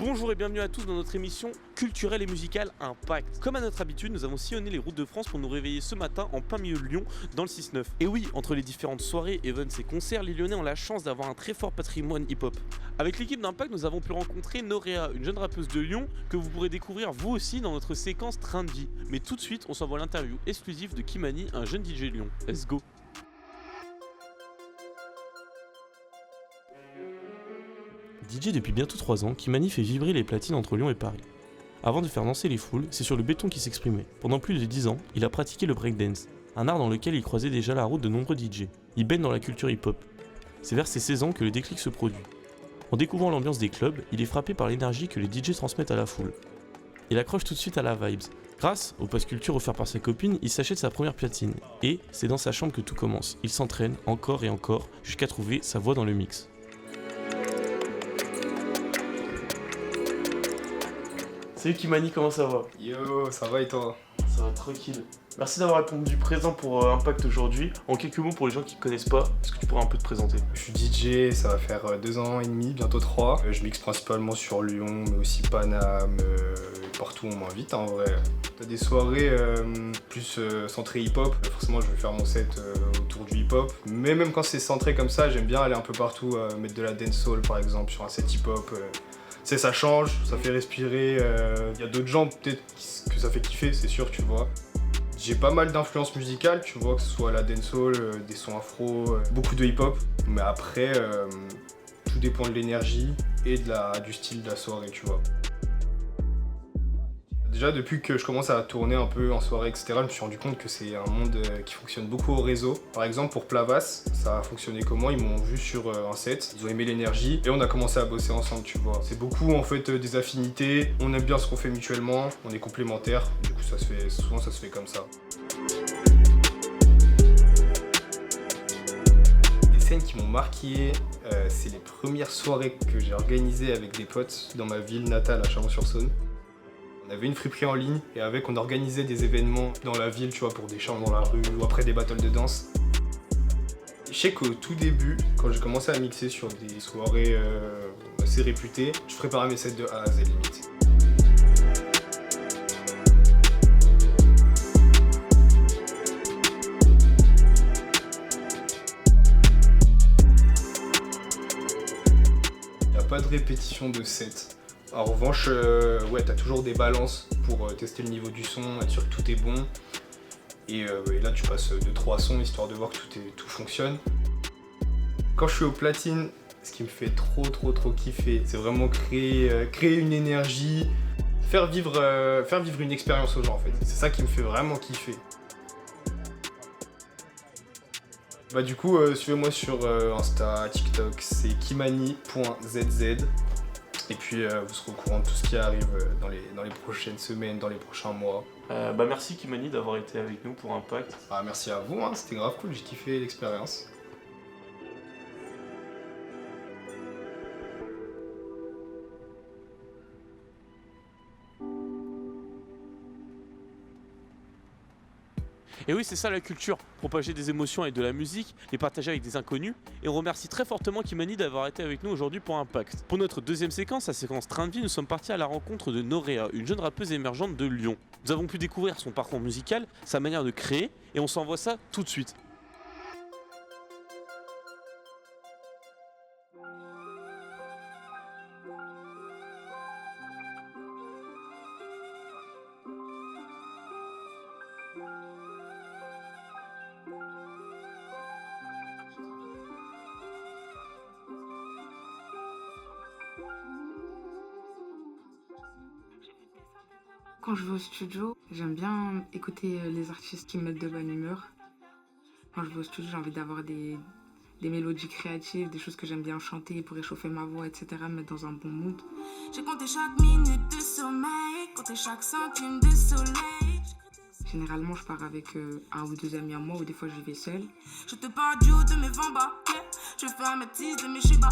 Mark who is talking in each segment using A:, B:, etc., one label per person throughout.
A: Bonjour et bienvenue à tous dans notre émission culturelle et musicale Impact. Comme à notre habitude, nous avons sillonné les routes de France pour nous réveiller ce matin en plein milieu de Lyon, dans le 6-9. Et oui, entre les différentes soirées, events et concerts, les Lyonnais ont la chance d'avoir un très fort patrimoine hip-hop. Avec l'équipe d'Impact, nous avons pu rencontrer Norea, une jeune rappeuse de Lyon que vous pourrez découvrir vous aussi dans notre séquence Train de vie. Mais tout de suite, on s'envoie l'interview exclusive de Kimani, un jeune DJ Lyon. Let's go! DJ depuis bientôt 3 ans, Kimani fait vibrer les platines entre Lyon et Paris. Avant de faire danser les foules, c'est sur le béton qu'il s'exprimait. Pendant plus de 10 ans, il a pratiqué le breakdance, un art dans lequel il croisait déjà la route de nombreux DJ. Il baigne dans la culture hip-hop. C'est vers ses 16 ans que le déclic se produit. En découvrant l'ambiance des clubs, il est frappé par l'énergie que les DJ transmettent à la foule. Il accroche tout de suite à la vibes. Grâce au pass culture offert par sa copine, il s'achète sa première platine. Et c'est dans sa chambre que tout commence. Il s'entraîne encore et encore jusqu'à trouver sa voix dans le mix. Salut Kimani, comment ça va?
B: Yo, ça va et toi?
A: Ça va tranquille. Merci d'avoir répondu présent pour Impact aujourd'hui. En quelques mots pour les gens qui ne connaissent pas, est-ce que tu pourrais un peu te présenter?
B: Je suis DJ, ça va faire 2 ans et demi, bientôt 3. Je mixe principalement sur Lyon, mais aussi Paname, partout où on m'invite en vrai. T'as des soirées plus centrées hip-hop, forcément je vais faire mon set autour du hip-hop. Mais même quand c'est centré comme ça, j'aime bien aller un peu partout, mettre de la dancehall par exemple sur un set hip-hop. Ça change, ça fait respirer, y a d'autres gens peut-être que ça fait kiffer, c'est sûr, tu vois. J'ai pas mal d'influences musicales, tu vois, que ce soit la dancehall, des sons afro, beaucoup de hip-hop. Mais après, tout dépend de l'énergie et du style de la soirée, tu vois. Déjà, depuis que je commence à tourner un peu en soirée, etc., je me suis rendu compte que c'est un monde qui fonctionne beaucoup au réseau. Par exemple, pour Plavas, ça a fonctionné comment? Ils m'ont vu sur un set, ils ont aimé l'énergie et on a commencé à bosser ensemble, tu vois. C'est beaucoup en fait des affinités, on aime bien ce qu'on fait mutuellement, on est complémentaires, du coup souvent ça se fait comme ça. Les scènes qui m'ont marqué, c'est les premières soirées que j'ai organisées avec des potes dans ma ville natale à Chalon-sur-Saône. On avait une friperie en ligne et avec on organisait des événements dans la ville, tu vois, pour des chants dans la rue ou après des battles de danse. Je sais qu'au tout début, quand j'ai commencé à mixer sur des soirées assez réputées, je préparais mes sets de A à Z limite. Il n'y a pas de répétition de sets. En revanche, ouais, t'as toujours des balances pour tester le niveau du son, être sûr que tout est bon. Et là, tu passes 2-3 sons histoire de voir que tout fonctionne. Quand je suis au platine, ce qui me fait trop kiffer, c'est vraiment créer une énergie, faire vivre une expérience aux gens en fait. C'est ça qui me fait vraiment kiffer. Bah du coup, suivez-moi sur Insta, TikTok, c'est kimani.zz. Et puis vous serez au courant de tout ce qui arrive dans les prochaines semaines, dans les prochains mois.
A: Merci Kimani d'avoir été avec nous pour Impact.
B: Merci à vous, hein, c'était grave cool, j'ai kiffé l'expérience.
A: Et oui, c'est ça la culture, propager des émotions et de la musique, les partager avec des inconnus. Et on remercie très fortement Kimani d'avoir été avec nous aujourd'hui pour Impact. Pour notre deuxième séquence, la séquence Train de vie, nous sommes partis à la rencontre de Norea, une jeune rappeuse émergente de Lyon. Nous avons pu découvrir son parcours musical, sa manière de créer, et on s'envoie ça tout de suite.
C: quand je vais au studio, j'aime bien écouter les artistes qui me mettent de bonne humeur. Quand je vais au studio, j'ai envie d'avoir des mélodies créatives, des choses que j'aime bien chanter pour réchauffer ma voix, etc., me mettre dans un bon mood.
D: J'ai compté chaque minute de sommeil, compté chaque centime de soleil.
C: Généralement, je pars avec un ou deux amis à moi, ou des fois j'y vais seule.
D: Je te parle du haut de mes vambas, je fais un métis de mes chibas.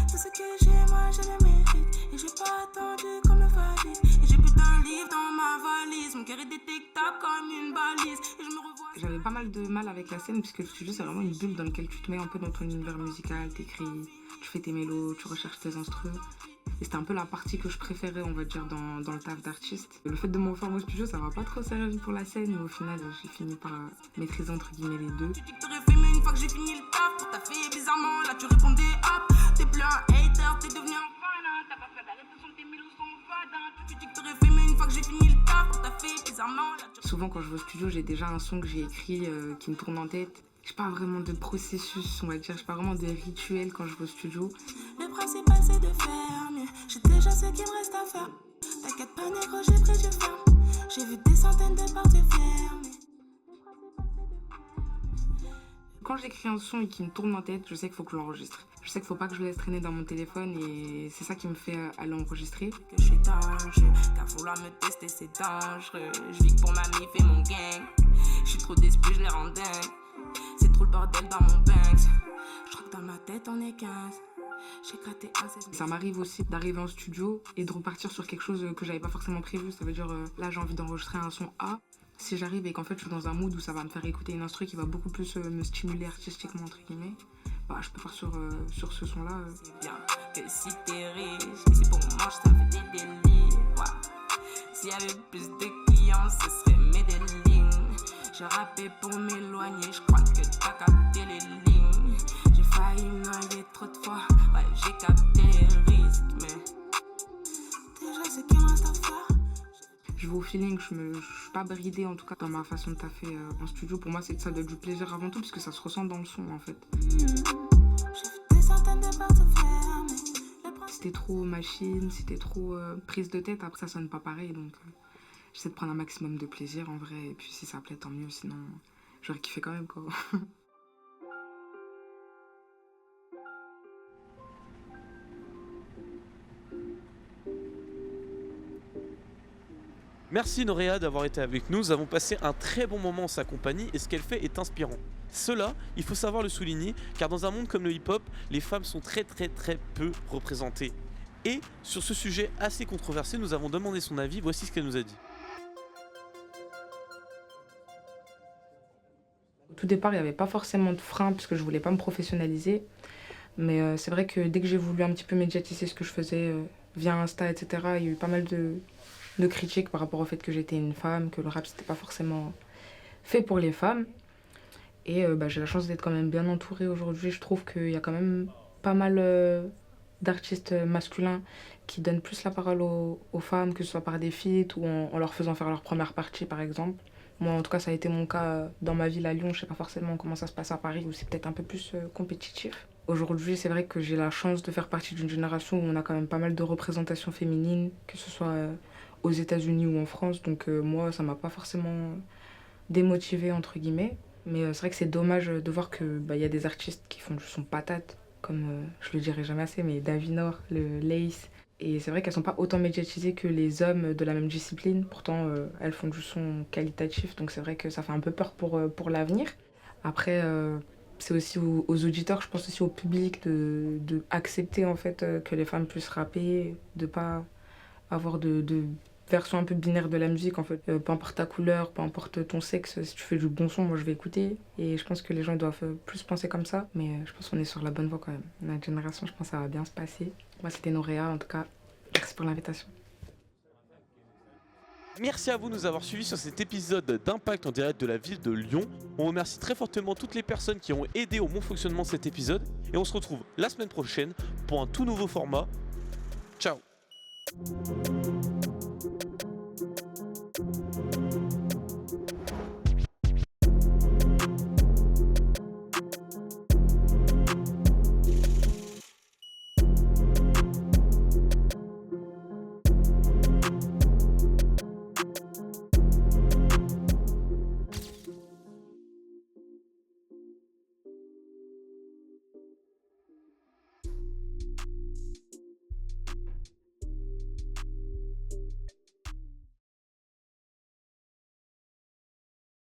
D: Tout ce que j'ai, moi je le mérite. Et j'ai pas attendu qu'on me valide. Et j'ai plus d'un livre dans ma valise. Mon cœur est détectable comme une balise. Et je me revois.
C: J'avais pas mal de mal avec la scène, puisque le studio c'est vraiment une bulle dans laquelle tu te mets un peu dans ton univers musical, t'écris, tu fais tes mélos, tu recherches tes instrus. Et c'était un peu la partie que je préférais, on va dire, dans le taf d'artiste. Le fait de m'enfermer au studio, ça m'a pas trop servi pour la scène, mais au final, j'ai fini par maîtriser entre guillemets les deux.
D: Tu dis que t'aurais fait, mais une fois que j'ai fini le taf, pour ta fille, bizarrement, là tu répondais hop. T'es plus un hater, t'es devenu un fan, hein. T'as pas fait la réponse, tes mélos sont fadins. Tu dis que t'aurais fait, mais une fois que j'ai fini le taf, pour ta fille, bizarrement, là tu...
C: Souvent, quand je vais au studio, j'ai déjà un son que j'ai écrit qui me tourne en tête. J'ai pas vraiment de processus, on va dire, j'ai pas vraiment de rituel quand je vais au studio.
D: Le principal c'est de faire mieux. J'ai déjà ce qu'il me reste à faire. T'inquiète pas négro, j'ai pris du ferme. J'ai vu des centaines de portes fermées.
C: Quand j'écris un son et qu'il me tourne en tête, je sais qu'il faut que je l'enregistre. Je sais qu'il faut pas que je le laisse traîner dans mon téléphone et c'est ça qui me fait aller enregistrer.
D: Que je suis dangereux, car vouloir me tester c'est dangereux. Je vis pour ma mif et mon gang. Je suis trop d'esprit, je les rends dingues. C'est trop le bordel dans mon Banks. Je crois que dans ma tête on est 15. J'ai gratté un 16.
C: Ça m'arrive aussi d'arriver en studio et de repartir sur quelque chose que j'avais pas forcément prévu. Ça veut dire, là j'ai envie d'enregistrer un son A. Si j'arrive et qu'en fait je suis dans un mood où ça va me faire écouter une instru qui va beaucoup plus me stimuler artistiquement, entre guillemets, bah, je peux faire sur ce son-là.
D: C'est bien que si t'es riche, et c'est pour moi, ça fait des délires. Ouais. S'il y avait plus de clients, ce serait mes délires. J'ai rappé pour m'éloigner, je crois que t'as capté les lignes. J'ai failli me noyer trop de fois, ouais, j'ai capté les risques, mais déjà ce qu'il me reste à faire.
C: Je vais au feeling, je suis pas bridée en tout cas dans ma façon de taffer en studio. Pour moi, ça doit être du plaisir avant tout, puisque ça se ressent dans le son en fait.
D: J'ai vu des centaines de portes fermées.
C: C'était trop machine, c'était trop prise de tête, après ça sonne pas pareil, donc j'essaie de prendre un maximum de plaisir en vrai, et puis si ça plaît tant mieux, sinon j'aurais kiffé quand même quoi.
A: Merci Noréa d'avoir été avec nous, nous avons passé un très bon moment en sa compagnie et ce qu'elle fait est inspirant. Cela, il faut savoir le souligner, car dans un monde comme le hip-hop, les femmes sont très peu représentées. Et sur ce sujet assez controversé, nous avons demandé son avis, voici ce qu'elle nous a dit.
C: Au tout départ, il n'y avait pas forcément de frein puisque je voulais pas me professionnaliser. Mais c'est vrai que dès que j'ai voulu un petit peu médiatiser ce que je faisais via Insta, etc., il y a eu pas mal de critiques par rapport au fait que j'étais une femme, que le rap c'était pas forcément fait pour les femmes. Et j'ai la chance d'être quand même bien entourée aujourd'hui. Je trouve qu'il y a quand même pas mal d'artistes masculins qui donnent plus la parole aux femmes, que ce soit par des feats ou en leur faisant faire leur première partie par exemple. Moi en tout cas ça a été mon cas dans ma ville à Lyon, je sais pas forcément comment ça se passe à Paris où c'est peut-être un peu plus compétitif. Aujourd'hui c'est vrai que j'ai la chance de faire partie d'une génération où on a quand même pas mal de représentation féminine, que ce soit aux États-Unis ou en France, donc moi ça m'a pas forcément démotivée entre guillemets. Mais c'est vrai que c'est dommage de voir que y a des artistes qui font du son patate, comme je le dirai jamais assez, mais Davinor, le Lace. Et c'est vrai qu'elles sont pas autant médiatisées que les hommes de la même discipline. Pourtant, elles font du son qualitatif, donc c'est vrai que ça fait un peu peur pour l'avenir. Après, c'est aussi aux auditeurs, je pense aussi au public de accepter en fait que les femmes puissent rapper, de pas avoir de version un peu binaire de la musique en fait. Peu importe ta couleur, peu importe ton sexe, si tu fais du bon son, moi je vais écouter. Et je pense que les gens doivent plus penser comme ça. Mais je pense qu'on est sur la bonne voie quand même. Notre génération, je pense que ça va bien se passer. Moi c'était Noréa en tout cas. Merci pour l'invitation.
A: Merci à vous de nous avoir suivis sur cet épisode d'Impact en direct de la ville de Lyon. On remercie très fortement toutes les personnes qui ont aidé au bon fonctionnement de cet épisode. Et on se retrouve la semaine prochaine pour un tout nouveau format. Ciao.